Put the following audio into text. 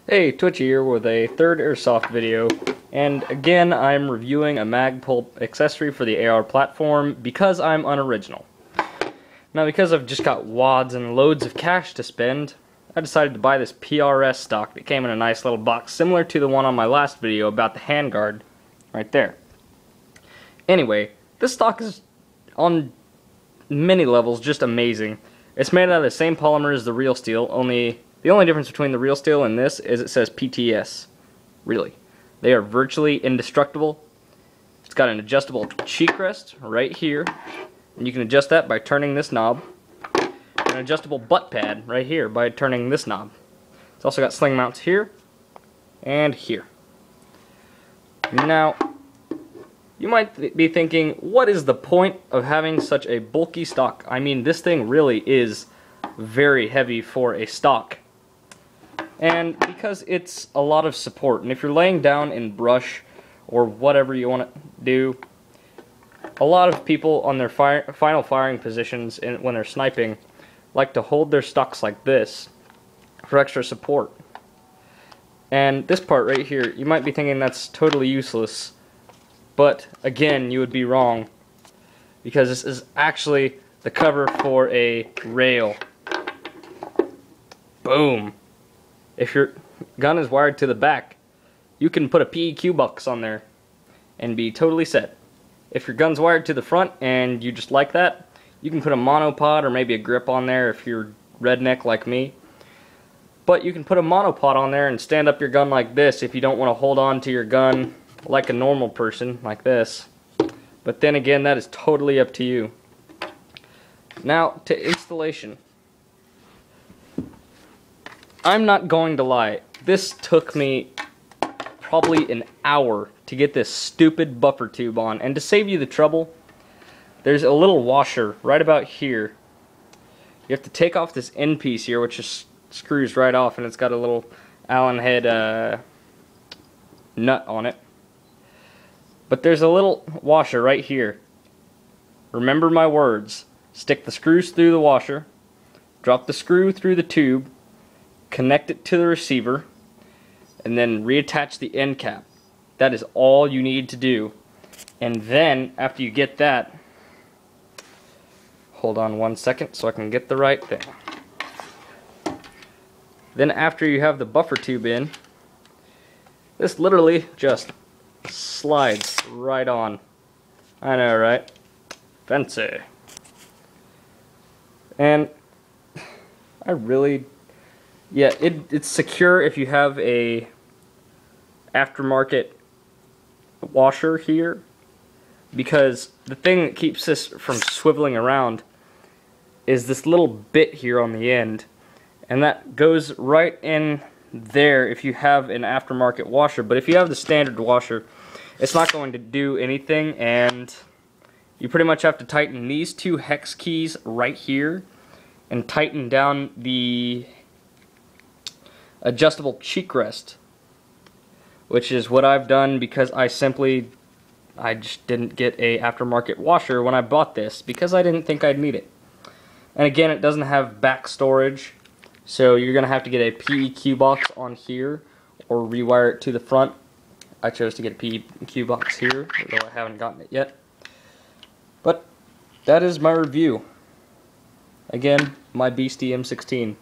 Hey, Twitchy here with a third airsoft video, and again I'm reviewing a Magpul accessory for the AR platform because I'm unoriginal. Now because I've just got wads and loads of cash to spend, I decided to buy this PRS stock that came in a nice little box similar to the one on my last video about the handguard right there. Anyway, this stock is on many levels just amazing. It's made out of the same polymer as the real steel, the only difference between the real steel and this is it says PTS. Really. They are virtually indestructible. It's got an adjustable cheek rest right here, and you can adjust that by turning this knob. An adjustable butt pad right here by turning this knob. It's also got sling mounts here and here. Now, you might be thinking, what is the point of having such a bulky stock? I mean, this thing really is very heavy for a stock. And because it's a lot of support, and if you're laying down in brush or whatever you want to do, a lot of people on their final firing positions when they're sniping like to hold their stocks like this for extra support. And this part right here, you might be thinking that's totally useless, but again, you would be wrong, because this is actually the cover for a rail. Boom! If your gun is wired to the back, you can put a PEQ box on there and be totally set. If your gun's wired to the front and you just like that, you can put a monopod or maybe a grip on there if you're redneck like me. But you can put a monopod on there and stand up your gun like this if you don't want to hold on to your gun like a normal person, like this. But then again, that is totally up to you. Now, to installation. I'm not going to lie, this took me probably an hour to get this stupid buffer tube on, and to save you the trouble, there's a little washer right about here. You have to take off this end piece here, which just screws right off, and it's got a little Allen head nut on it. But there's a little washer right here. Remember my words. Stick the screws through the washer, drop the screw through the tube, connect it to the receiver, and then reattach the end cap. That is all you need to do. And then, after you get that, hold on one second so I can get the right thing. Then after you have the buffer tube in, this literally just slides right on. I know, right? Fancy. And I really... yeah, it's secure if you have a aftermarket washer here, because the thing that keeps this from swiveling around is this little bit here on the end, and that goes right in there if you have an aftermarket washer. But if you have the standard washer, it's not going to do anything, and you pretty much have to tighten these two hex keys right here and tighten down the adjustable cheek rest, which is what I've done because I just didn't get a aftermarket washer when I bought this because I didn't think I'd need it. And again, it doesn't have back storage, so you're gonna have to get a PEQ box on here or rewire it to the front. I chose to get a PEQ box here, although I haven't gotten it yet. But that is my review. Again, my beastie M16.